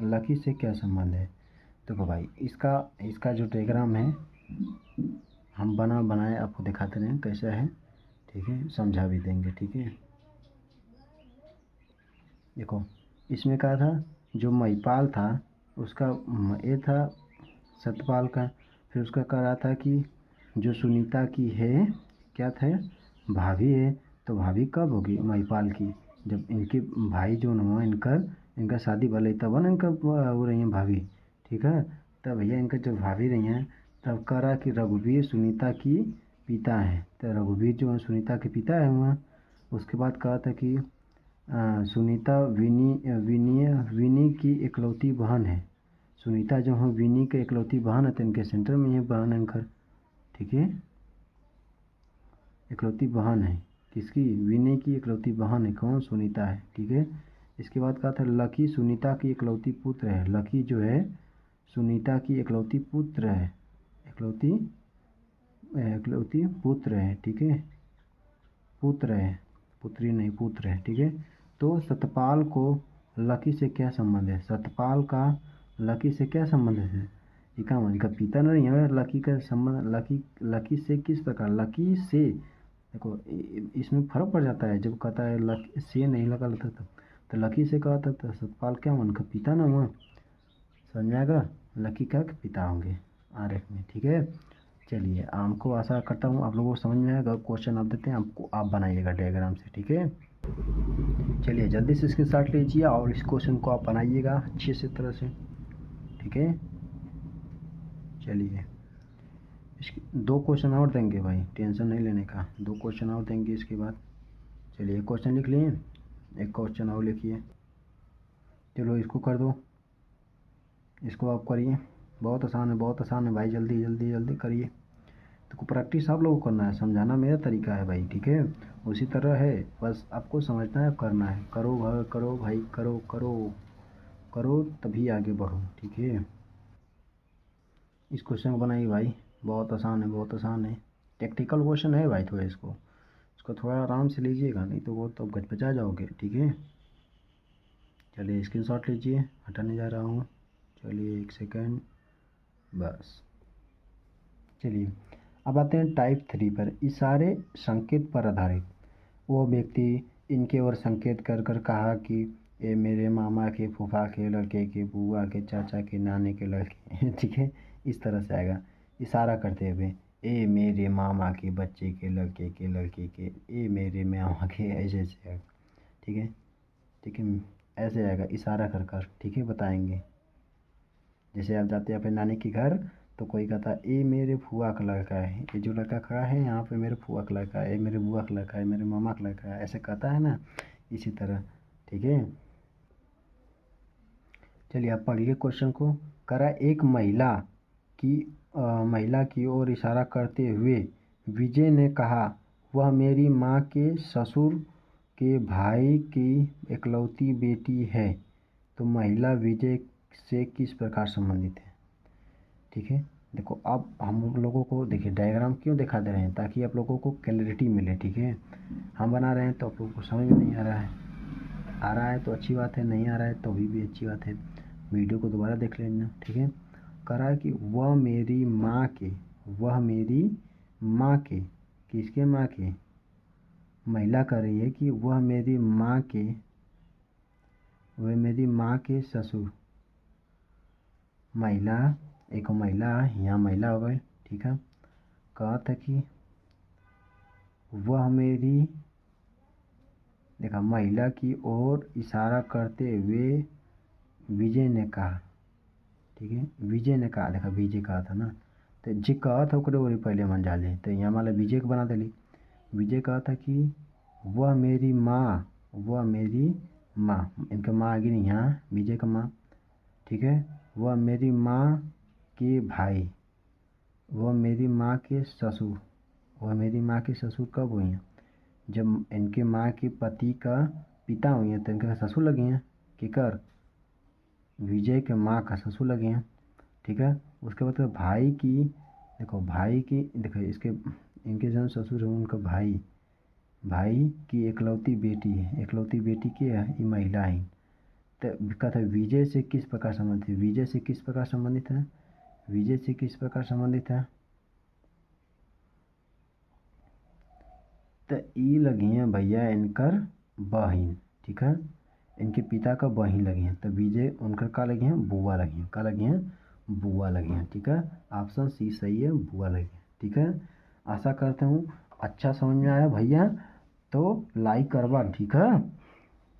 A: लकी से क्या संबंध है। देखो भाई, इसका इसका जो डायग्राम है हम बनाए आपको दिखाते रहें कैसा है, ठीक है, समझा भी देंगे, ठीक है। देखो, इसमें क्या था, जो महिपाल था उसका ये था सतपाल का। फिर उसका कह रहा था कि जो सुनीता की है क्या था, भाभी है। तो भाभी कब होगी महिपाल की, जब इनके भाई जो हुआ इनका शादी भले तब ना इनका वो रही हैं भाभी, ठीक है। तब भैया इनका जब भाभी रही हैं तब कह रहा कि रघुवीर सुनीता की पिता हैं। तो रघुवीर जो सुनीता के पिता है वहाँ। उसके बाद कहा था कि सुनीता विनी की इकलौती बहन है। सुनीता जो है विनी के इकलौती बहन है, तो इनके सेंटर में ये बहन इनकर, ठीक है, इकलौती बहन है। किसकी, विनी की इकलौती बहन है, कौन, सुनीता है, ठीक है। इसके बाद कहा था लकी सुनीता की इकलौती पुत्र है। लकी जो है सुनीता की इकलौती पुत्र है, इकलौती इकलौती पुत्र है, ठीक है, पुत्र है, पुत्री नहीं पुत्र है, ठीक है। तो सतपाल को लकी से क्या संबंध है, सतपाल का लकी से क्या संबंध है, इनका इनका पिता नहीं है, लकी का संबंध लकी लकी से किस प्रकार, लकी से देखो इसमें फर्क पड़ जाता है। जब कहता है लकी से नहीं लगा था तब तो लकी से कहा था, तो सतपाल क्या उनका पिता ना हुआ, समझ में आएगा, लकी का पिता होंगे आरेख में, ठीक है। चलिए, हमको आशा करता हूँ आप लोगों को समझ में आएगा। क्वेश्चन आप देते हैं, आपको आप बनाइएगा डायग्राम से, ठीक है। चलिए जल्दी से स्क्रीनशॉट लीजिए और इस क्वेश्चन को आप बनाइएगा अच्छे से तरह से, ठीक है। चलिए, इसके 2 क्वेश्चन और देंगे भाई, टेंशन नहीं लेने का, 2 क्वेश्चन और देंगे इसके बाद। चलिए एक क्वेश्चन लिख लिए, एक क्वेश्चन और लिखिए। चलो इसको कर दो, इसको आप करिए, बहुत आसान है, बहुत आसान है भाई, जल्दी जल्दी जल्दी करिए। तो प्रैक्टिस आप लोगों को करना है, समझाना मेरा तरीका है भाई, ठीक है। उसी तरह है, बस आपको समझना है, करना है, करो भाई, करो भाई, करो करो करो तभी आगे बढ़ो, ठीक है। इस क्वेश्चन को बनाइए भाई, बहुत आसान है, बहुत आसान है। टेक्निकल क्वेश्चन है भाई, थोड़ा इसको थोड़ा आराम से लीजिएगा, नहीं तो वो तो गचपचा जाओगे, ठीक है। चलिए स्क्रीनशॉट लीजिए, हटाने जा रहा हूँ। चलिए 1 सेकेंड, बस। चलिए अब आते हैं टाइप 3 पर, इशारे संकेत पर आधारित। वो व्यक्ति इनके ओर संकेत कर कर कहा कि ये मेरे मामा के फूफा के लड़के के बुआ के चाचा के नाने के लड़के ठीक है, इस तरह से आएगा इशारा करते हुए, ए मेरे मामा के बच्चे के लड़के के, ए मेरे मामा के, ऐसे ऐसे आएगा, ठीक है, ठीक है, ऐसे आएगा इशारा कर कर, ठीक है, बताएंगे। जैसे आप जाते हैं अपने नानी के घर तो कोई कहता है ये मेरे फुआ का लड़का है, ये जो लड़का खड़ा है यहाँ पे मेरे फुआ का लड़का है, ये मेरे बुआ का लड़का है, मेरे मामा का लड़का है, ऐसे कहता है ना, इसी तरह, ठीक है। चलिए आप पढ़िए क्वेश्चन को। करा एक की महिला की ओर इशारा करते हुए विजय ने कहा, वह मेरी माँ के ससुर के भाई की इकलौती बेटी है। तो महिला विजय से किस प्रकार संबंधित है, ठीक है। देखो अब हम लोगों को देखिए डायग्राम क्यों दिखा दे रहे हैं, ताकि आप लोगों को क्लैरिटी मिले, ठीक है। हम बना रहे हैं तो आप लोगों को समझ में नहीं आ रहा है तो अच्छी बात है, नहीं आ रहा है तो भी अच्छी बात है, वीडियो को दोबारा देख लेना, ठीक है। कह रहा है कि वह मेरी माँ के, वह मेरी माँ के, किसके माँ के, महिला कह रही है कि वह मेरी माँ के, वह मेरी माँ के ससुर, महिला, एक महिला, यहाँ महिला हो गई, ठीक है। कहा था कि वह मेरी, देखा महिला की ओर इशारा करते हुए विजय ने कहा, ठीक है, विजय ने कहा, देखा विजय कहा था ना, तो जे कहा था ओकरे ओरी पहले मन जाले, तो यहाँ वाला विजय को बना देली। विजय कहा था कि वह मेरी माँ, वह मेरी माँ, इनका माँ आ गई नहीं यहाँ, विजय का माँ, ठीक है। वह मेरी माँ के भाई, वह मेरी माँ के ससुर, वह मेरी माँ के ससुर कब हुई हैं, जब इनके माँ के पति का पिता हुई हैं, तो इनके ससुर लगे हैं, केकर, विजय के माँ का ससुर लगे हैं, ठीक है। उसके बाद भाई की, देखो भाई की, देखो इसके, इनके जन्म ससुर है उनका भाई, भाई की इकलौती बेटी है, इकलौती बेटी की है, ये महिला है। तो कहता है विजय से किस प्रकार संबंधित है, विजय से किस प्रकार संबंधित है, विजय से किस प्रकार संबंधित है, तो ई लगी हैं भैया इनकर बहिन, ठीक है, इनके पिता का बहिन लगी हैं, तो विजय उनकर का लगी हैं, बुआ लगी हैं, का लगी हैं, बुआ लगी हैं, ठीक है। ऑप्शन सी सही है, बुआ लगी हैं, ठीक है। आशा करता हूँ अच्छा समझ में आया भैया, तो लाइक करवा, ठीक है।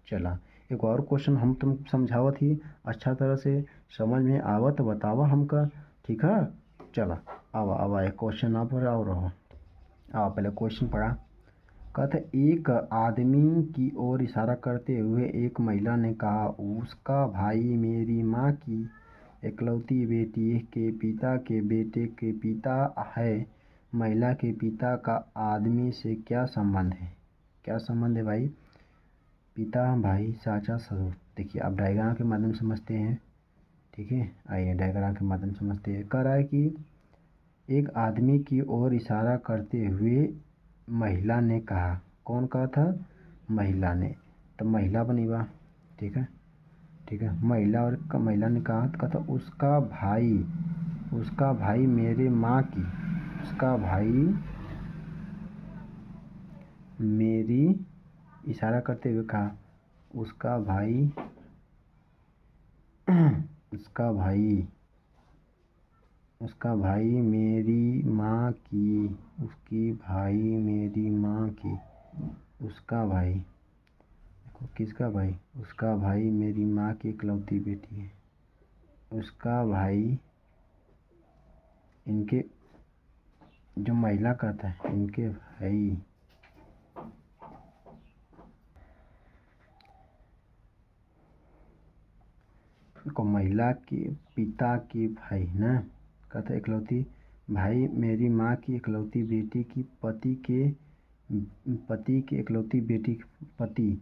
A: चला एक और क्वेश्चन हम तुम समझावत ही, अच्छा तरह से समझ में आवत बतावा हमका, ठीक है। चला आवा आवा एक क्वेश्चन आप और रहो, आओ पहले क्वेश्चन पढ़ा। कहते एक आदमी की ओर इशारा करते हुए एक महिला ने कहा, उसका भाई मेरी माँ की इकलौती बेटी के पिता के बेटे के पिता है, महिला के पिता का आदमी से क्या संबंध है, क्या संबंध है भाई, पिता भाई चाचा ससुर। देखिए आप डायग्राम के माध्यम से समझते हैं, ठीक है, आइए डायग्राम के माध्यम से समझते हैं। कह रहा है कि एक आदमी की ओर इशारा करते हुए महिला ने कहा, कौन कहा था, महिला ने, तो महिला बनी बा, ठीक है, ठीक है, महिला, और महिला ने कहा तो कहता उसका भाई, उसका भाई मेरे माँ की, उसका भाई मेरी, इशारा करते हुए कहा, उसका भाई उसका भाई, उसका भाई मेरी माँ की, उसकी भाई मेरी माँ की, उसका भाई, देखो किसका भाई, उसका भाई मेरी माँ की इकलौती बेटी है, उसका भाई, इनके, जो महिला कहता है इनके भाई, को महिला के पिता के भाई ना, कहता इकलौती भाई मेरी माँ की इकलौती बेटी की पति के इकलौती बेटी पति,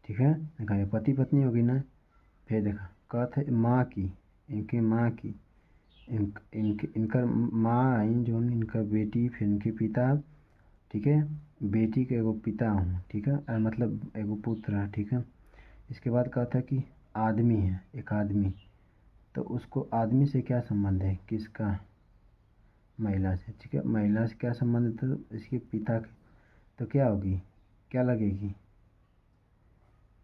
A: ठीक है, देखा ये पति पत्नी होगी ना। फिर देखा कहता है माँ की, इनके माँ की, इनकर माँ आई जो इनका बेटी, फिर इनके पिता, ठीक है, बेटी के एगो पिता हूँ, ठीक है, मतलब एगो पुत्र है, ठीक है। इसके बाद कहता है कि आदमी है, एक आदमी, तो उसको आदमी से क्या संबंध है, किसका, महिला से, ठीक है, महिला से क्या संबंध है, तो इसके पिता के, तो क्या होगी, क्या लगेगी,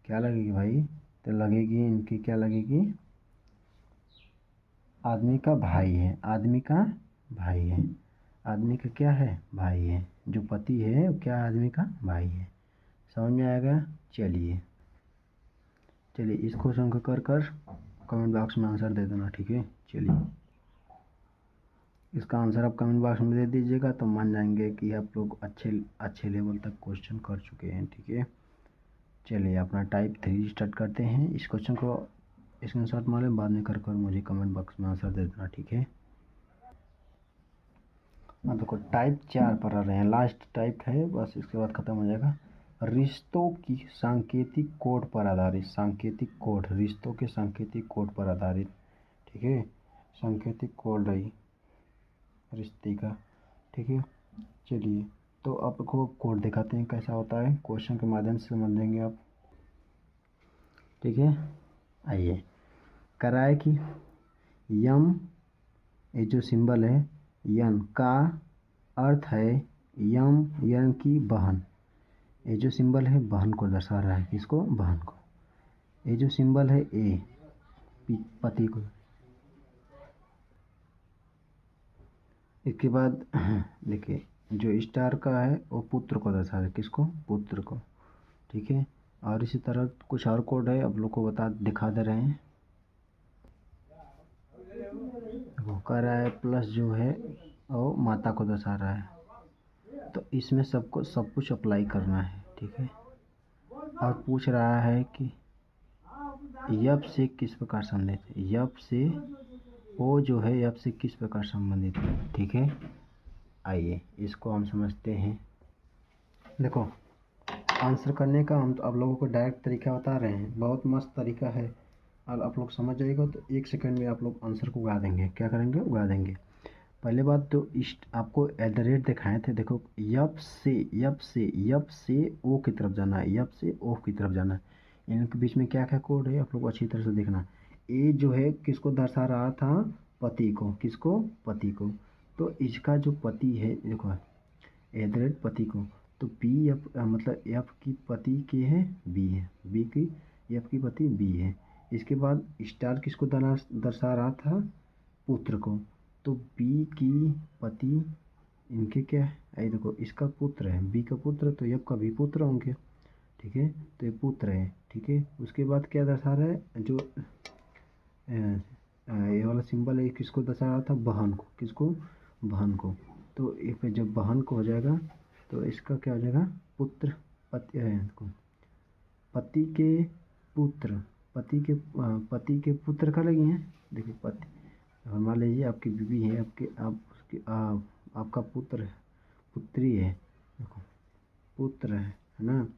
A: क्या लगेगी भाई, तो लगेगी इनकी, क्या लगेगी, आदमी का भाई है, आदमी का भाई है, आदमी का क्या है, भाई है, जो पति है वो क्या आदमी का भाई है, समझ में आएगा। चलिए चलिए इस क्वेश्चन को कर कर कमेंट बॉक्स में आंसर दे देना, ठीक है। चलिए इसका आंसर आप कमेंट बॉक्स में दे दीजिएगा तो मान जाएंगे कि आप लोग अच्छे अच्छे लेवल तक क्वेश्चन कर चुके हैं, ठीक है। चलिए अपना टाइप 3 स्टार्ट करते हैं, इस क्वेश्चन को स्क्रीनशॉट मार लें, बाद में कर कर मुझे कमेंट बॉक्स में आंसर दे देना, ठीक है। अब देखो टाइप 4 पर आ रहे हैं, लास्ट टाइप है बस, इसके बाद ख़त्म हो जाएगा। रिश्तों की सांकेतिक कोड पर आधारित, सांकेतिक कोड, रिश्तों के सांकेतिक कोड पर आधारित, ठीक है, सांकेतिक कोड रही, रिश्ते का। ठीक है, चलिए तो आपको कोड दिखाते हैं कैसा होता है, क्वेश्चन के माध्यम से समझ लेंगे आप। ठीक है, आइए। करा है कि यम, ये जो सिंबल है यन का अर्थ है यम यन की बहन। ये जो सिंबल है बहन को दर्शा रहा है, किसको, बहन को। ये जो सिंबल है ए, पति को। इसके बाद देखिए जो स्टार का है वो पुत्र को दर्शा रहा है, किसको, पुत्र को। ठीक है, और इसी तरह कुछ और कोड है, अब लोग को दिखा दे रहे हैं। वो कर रहा है प्लस जो है वो माता को दर्शा रहा है, तो इसमें सबको सब कुछ अप्लाई करना है। ठीक है, और पूछ रहा है कि यप से किस प्रकार संबंधित है, यप से वो जो है यप से किस प्रकार संबंधित है। ठीक है, आइए इसको हम समझते हैं। देखो आंसर करने का हम तो आप लोगों को डायरेक्ट तरीका बता रहे हैं, बहुत मस्त तरीका है, और आप लोग समझ जाइएगा तो 1 सेकंड में आप लोग आंसर को उगा देंगे। क्या करेंगे, उगा देंगे। पहले बात तो आपको एट द रेट दिखाए थे, देखो यप से यप से ओ की तरफ जाना है, यप से ओ की तरफ जाना है। इनके बीच में क्या क्या कोड है आप लोग अच्छी तरह से देखना। ए जो है किसको दर्शा रहा था, पति को, किसको, पति को। तो इसका जो पति है देखो एट द रेट पति को, तो पी एफ मतलब एफ की पति के है बी है, बी की एफ की पति बी है। इसके बाद स्टार किसको दर्शा रहा था, पुत्र को, तो बी की पति इनके क्या है, ये देखो इसका पुत्र है, बी का पुत्र, तो एफ का भी पुत्र होंगे। ठीक है, तो ये पुत्र है। ठीक है, उसके बाद क्या दर्शा रहा है, जो ये वाला सिंबल है किसको दर्शा रहा था, बहन को, किसको, बहन को। तो ये पे जब बहन को हो जाएगा तो इसका क्या हो जाएगा, पुत्र, पति पति के पुत्र, पति के पुत्र का लगी हैं। देखिए पति, मान लीजिए आपकी बीवी है, आपके आप उसकी आपका पुत्र पुत्री है, देखो पुत्र है ना,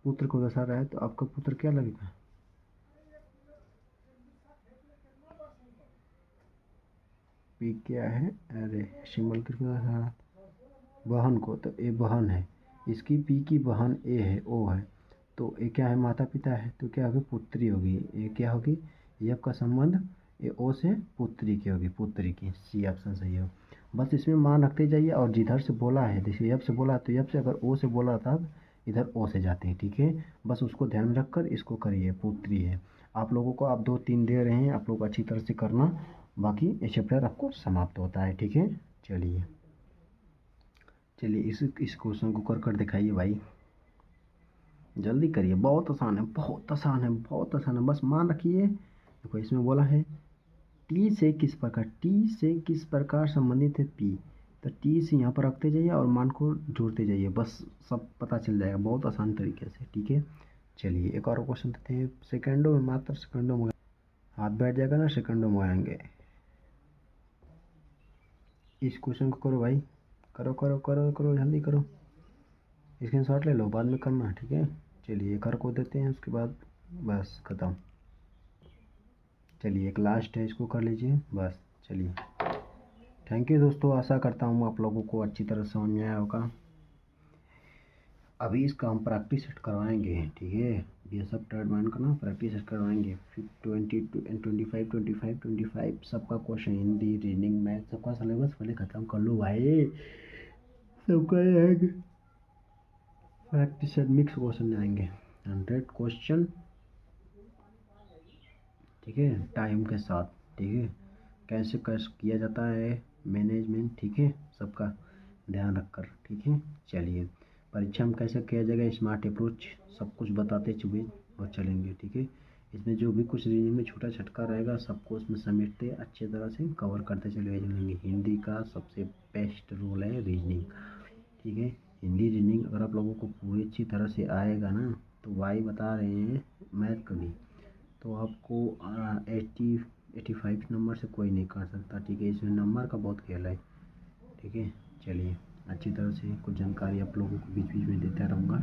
A: पुत्र को दर्शा रहा है, तो आपका पुत्र क्या लगेगा, पी क्या है, अरे सिंबल किसको दर्शा रहा है, बहन को, तो ए बहन है, इसकी पी की बहन ए है, ओ है, तो ये क्या है, माता पिता है, तो क्या होगी, पुत्री होगी। ये क्या होगी, ये आपका संबंध ये ओ से पुत्री की होगी, पुत्री की, सी ऑप्शन सही हो। बस इसमें मान रखते जाइए, और जिधर से बोला है, जैसे यब से बोला तो यब से, अगर ओ से बोला था इधर ओ से जाते हैं। ठीक है, बस उसको ध्यान में रखकर इसको करिए, पुत्री है। आप लोगों को आप 2-3 दे रहे हैं, आप लोग अच्छी तरह से करना, बाकी ये चैप्टर आपको समाप्त होता है। ठीक है, चलिए चलिए इस क्वेश्चन को कर दिखाइए भाई, जल्दी करिए, बहुत आसान है, बहुत आसान है, बहुत आसान है, बस मान रखिए। देखो इसमें बोला है टी से किस प्रकार, टी से किस प्रकार संबंधित है पी, तो टी से यहाँ पर रखते जाइए और मान को जोड़ते जाइए, बस सब पता चल जाएगा बहुत आसान तरीके से। ठीक है, चलिए एक और क्वेश्चन देते हैं, सेकंडों में, मात्र सेकंडों में हाथ बैठ जाएगा ना, सेकंडों में आएंगे। इस क्वेश्चन को करो भाई, करो करो करो करो, जल्दी करो, स्क्रीनशॉट ले लो, बाद में करना। ठीक है, चलिए एक और को देते हैं, उसके बाद बस ख़त्म। चलिए एक लास्ट है, इसको कर लीजिए बस। चलिए थैंक यू दोस्तों, आशा करता हूँ आप लोगों को अच्छी तरह समझ में आया होगा। अभी इसका हम प्रैक्टिस सेट करवाएंगे। ठीक है, ये सब टर्ड माइंड का ना प्रैक्टिस सेट करवाएंगे, 25 सबका क्वेश्चन, हिंदी, रीडिंग, मैथ, सबका सिलेबस पहले ख़त्म कर लो भाई, सबका आएंगे प्रैक्टिस सेट, मिक्स क्वेश्चन आएंगे 100 क्वेश्चन। ठीक है, टाइम के साथ। ठीक है, कैसे किया जाता है मैनेजमेंट, ठीक है, सबका ध्यान रखकर। ठीक है, चलिए परीक्षा में कैसे किया जाएगा, स्मार्ट अप्रोच, सब कुछ बताते चुके और चलेंगे। ठीक है, इसमें जो भी कुछ रीजनिंग में छोटा छटका रहेगा सबको उसमें समेटते अच्छी तरह से कवर करते चले जाएंगे। हिंदी का सबसे बेस्ट रोल है रीजनिंग। ठीक है, हिंदी रीजनिंग अगर आप लोगों को पूरी अच्छी तरह से आएगा ना, तो भाई बता रहे हैं मैथ का भी, तो आपको 85 नंबर से कोई नहीं कर सकता। ठीक है, इसमें नंबर का बहुत खेल है। ठीक है, चलिए अच्छी तरह से कुछ जानकारी आप लोगों को बीच बीच में देता रहूँगा,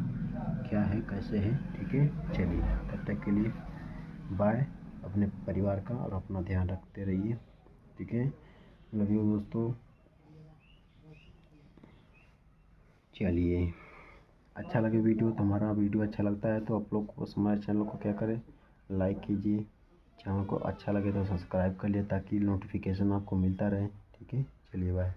A: क्या है कैसे है। ठीक है, चलिए तब तक के लिए बाय, अपने परिवार का और अपना ध्यान रखते रहिए। ठीक है, लव यू दोस्तों। चलिए, अच्छा लगे वीडियो तो हमारा वीडियो अच्छा लगता है तो आप लोग को हमारे चैनल को क्या करें, लाइक कीजिए। चैनल को अच्छा लगे तो सब्सक्राइब कर लिए ताकि नोटिफिकेशन आपको मिलता रहे। ठीक है, चलिए बाय।